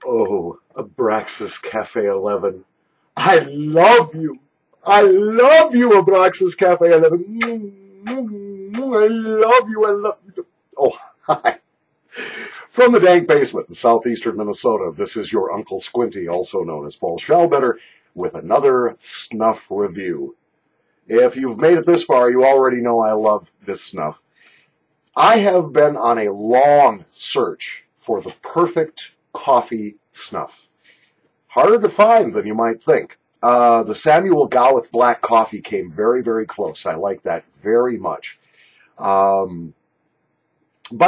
Oh, Abraxas Cafe 11. I love you. I love you, Abraxas Cafe 11. I love you. I love you. Oh, hi. From the dank basement in southeastern Minnesota, this is your Uncle Squinty, also known as Paul Schallbetter, with another snuff review. If you've made it this far, you already know I love this snuff. I have been on a long search for the perfect coffee snuff. Harder to find than you might think. The Samuel Gawith black coffee came very, very close. I like that very much. But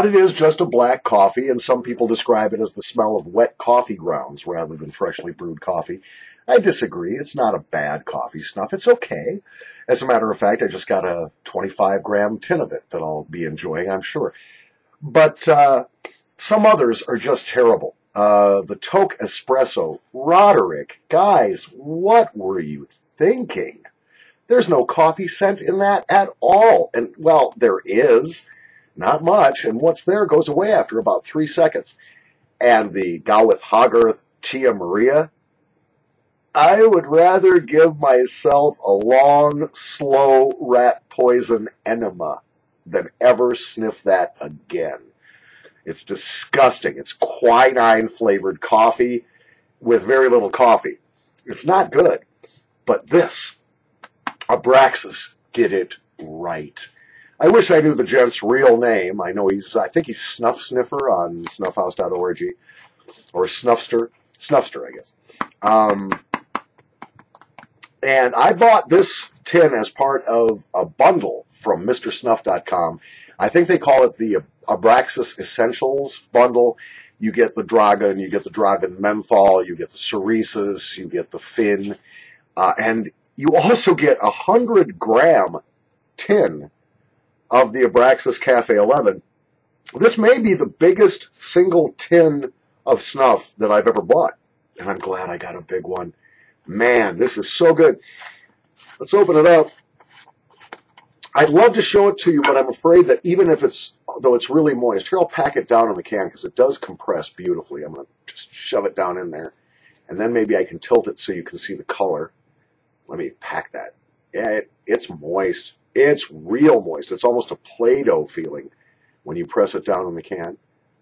it is just a black coffee, and some people describe it as the smell of wet coffee grounds rather than freshly brewed coffee. I disagree. It's not a bad coffee snuff. It's okay. As a matter of fact, I just got a 25-gram tin of it that I'll be enjoying, I'm sure. But some others are just terrible. The Toke Espresso, Roderick, guys, what were you thinking? There's no coffee scent in that at all. And, well, there is. Not much, and what's there goes away after about 3 seconds. And the Gawith Hogarth Tia Maria, I would rather give myself a long, slow rat poison enema than ever sniff that again. It's disgusting. It's quinine-flavored coffee with very little coffee. It's not good. But this, Abraxas, did it right. I wish I knew the gent's real name. I think he's Snuff Sniffer on snuffhouse.org, or Snuffster, I guess. And I bought this tin as part of a bundle from MrSnuff.com. I think they call it the Abraxas Essentials bundle. You get the Dragon, you get the Dragon Menthol, you get the Ceresis, you get the Fin, and you also get a 100-gram tin of the Abraxas Cafe 11. This may be the biggest single tin of snuff that I've ever bought, and I'm glad I got a big one. Man, this is so good. Let's open it up. I'd love to show it to you, but I'm afraid that even if though it's really moist, here I'll pack it down in the can because it does compress beautifully. I'm going to just shove it down in there, and then maybe I can tilt it so you can see the color. Let me pack that. Yeah, it's moist. It's real moist. It's almost a Play-Doh feeling when you press it down in the can.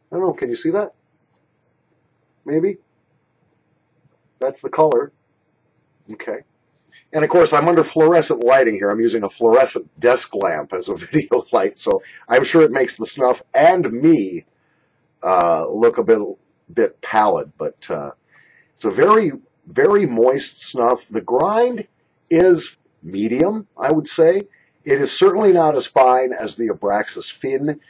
I don't know, can you see that? Maybe? That's the color. Okay. And of course, I'm under fluorescent lighting here. I'm using a fluorescent desk lamp as a video light, so I'm sure it makes the snuff and me look a bit pallid, but it's a very, very moist snuff. The grind is medium, I would say. It is certainly not as fine as the Abraxas Fin,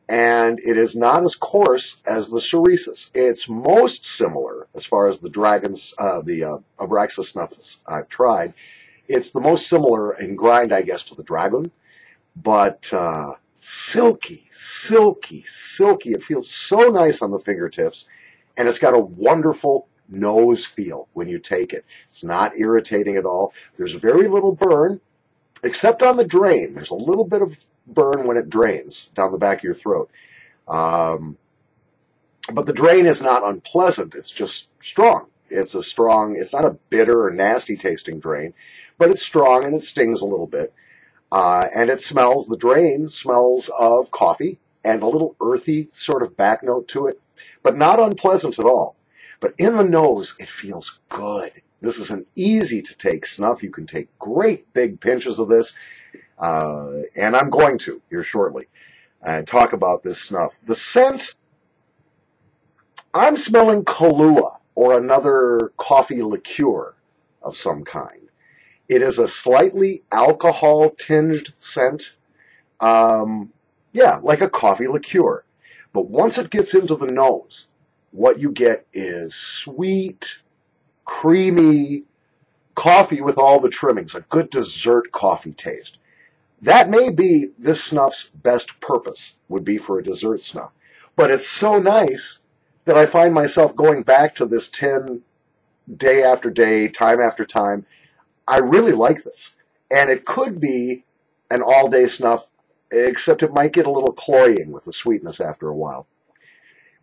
and it is not as coarse as the Ceresis. It's most similar, as far as the Abraxas snuffs I've tried. It's the most similar in grind, I guess, to the Dragon, but silky, silky, silky. It feels so nice on the fingertips, and it's got a wonderful nose feel when you take it. It's not irritating at all. There's very little burn. Except on the drain. There's a little bit of burn when it drains down the back of your throat. But the drain is not unpleasant. It's just strong. It's not a bitter or nasty tasting drain, but it's strong and it stings a little bit. And the drain smells of coffee and a little earthy sort of back note to it, but not unpleasant at all. But in the nose, it feels good. This is an easy-to-take snuff. You can take great big pinches of this, and I'm going to here shortly and talk about this snuff. The scent, I'm smelling Kahlua or another coffee liqueur of some kind. It is a slightly alcohol-tinged scent, like a coffee liqueur. But once it gets into the nose, what you get is sweet, creamy coffee with all the trimmings, a good dessert coffee taste. That may be this snuff's best purpose, would be for a dessert snuff. But it's so nice that I find myself going back to this tin day after day, time after time. I really like this. And it could be an all-day snuff, except it might get a little cloying with the sweetness after a while.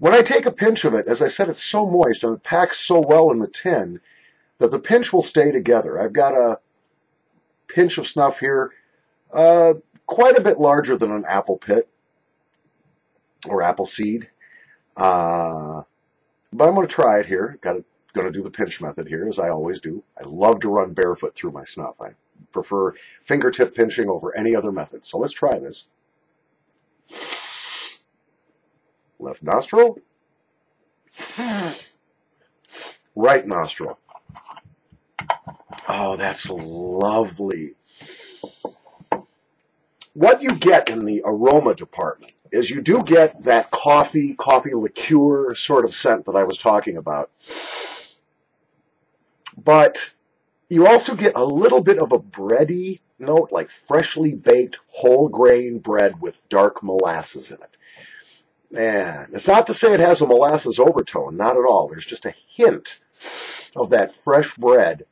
When I take a pinch of it, as I said, it's so moist and it packs so well in the tin that the pinch will stay together. I've got a pinch of snuff here, quite a bit larger than an apple pit or apple seed. But I'm going to try it here. Going to do the pinch method here, as I always do. I love to run barefoot through my snuff. I prefer fingertip pinching over any other method. So let's try this. Left nostril. Right nostril. Oh, that's lovely. What you get in the aroma department is you do get that coffee liqueur sort of scent that I was talking about. But you also get a little bit of a bready note, like freshly baked whole grain bread with dark molasses in it. And it's not to say it has a molasses overtone, not at all. There's just a hint of that fresh bread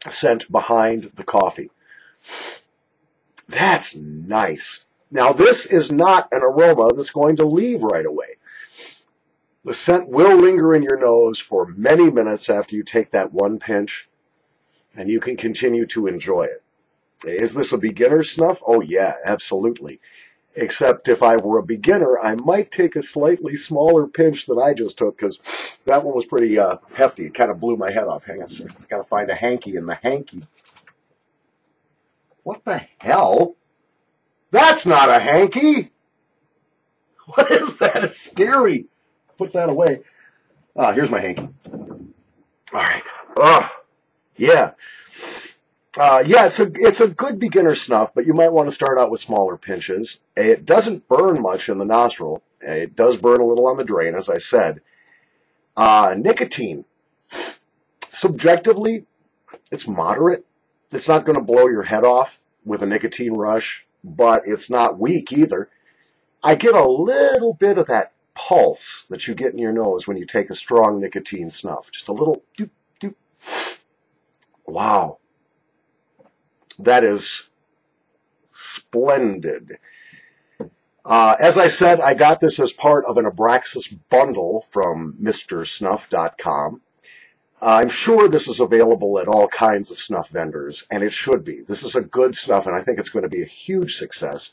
scent behind the coffee. That's nice. Now, this is not an aroma that's going to leave right away. The scent will linger in your nose for many minutes after you take that one pinch, and you can continue to enjoy it. Is this a beginner snuff? Oh, yeah, absolutely. Except if I were a beginner, I might take a slightly smaller pinch than I just took, because that one was pretty hefty. It kind of blew my head off. Hang on a second. I've got to find a hanky in the hanky. What the hell? That's not a hanky! What is that? It's scary. Put that away. Here's my hanky. All right. Yeah. Yeah, it's a good beginner snuff, but you might want to start out with smaller pinches. It doesn't burn much in the nostril. It does burn a little on the drain, as I said. Nicotine. Subjectively, it's moderate. It's not going to blow your head off with a nicotine rush, but it's not weak either. I get a little bit of that pulse that you get in your nose when you take a strong nicotine snuff. Just a little doop, doop. Wow. That is splendid. As I said, I got this as part of an Abraxas bundle from MrSnuff.com. I'm sure this is available at all kinds of snuff vendors, and it should be. This is a good snuff, and I think it's going to be a huge success.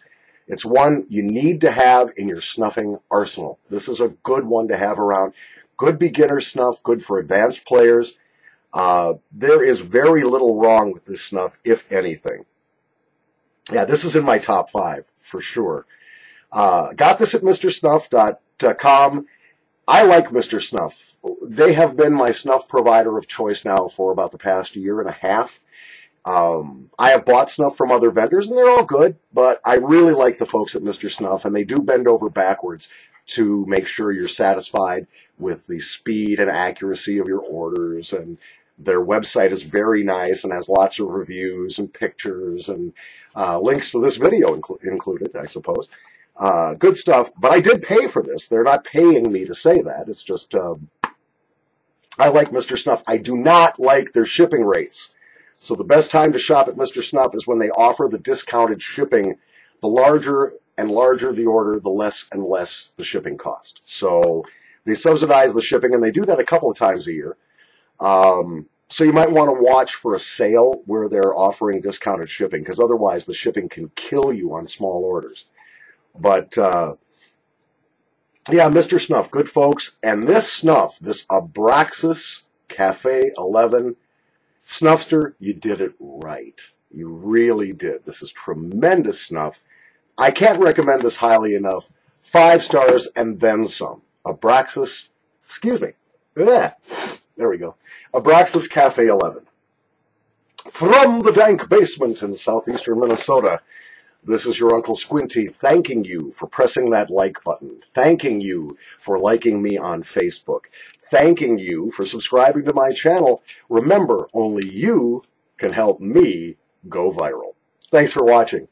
It's one you need to have in your snuffing arsenal. This is a good one to have around. Good beginner snuff, good for advanced players. There is very little wrong with this snuff, if anything. Yeah, this is in my top 5, for sure. Got this at MrSnuff.com. I like Mister Snuff. They have been my snuff provider of choice now for about the past year and a half. I have bought snuff from other vendors, and they're all good, but I really like the folks at Mister Snuff, and they do bend over backwards to make sure you're satisfied with the speed and accuracy of your orders, and their website is very nice and has lots of reviews and pictures and links to this video included, I suppose. Good stuff, but I did pay for this. They're not paying me to say that. It's just, I like Mister Snuff. I do not like their shipping rates. So the best time to shop at Mister Snuff is when they offer the discounted shipping. The larger and larger the order, the less and less the shipping cost. So they subsidize the shipping, and they do that a couple of times a year. So you might want to watch for a sale where they're offering discounted shipping, because otherwise the shipping can kill you on small orders. But, yeah, Mister Snuff, good folks. And this snuff, this Abraxas Cafe 11 Snuffster, you did it right. You really did. This is tremendous snuff. I can't recommend this highly enough. 5 stars and then some. Abraxas, excuse me. Yeah, there we go. Abraxas Cafe 11. From the dank basement in southeastern Minnesota, this is your Uncle Squinty thanking you for pressing that like button, thanking you for liking me on Facebook, thanking you for subscribing to my channel. Remember, only you can help me go viral. Thanks for watching.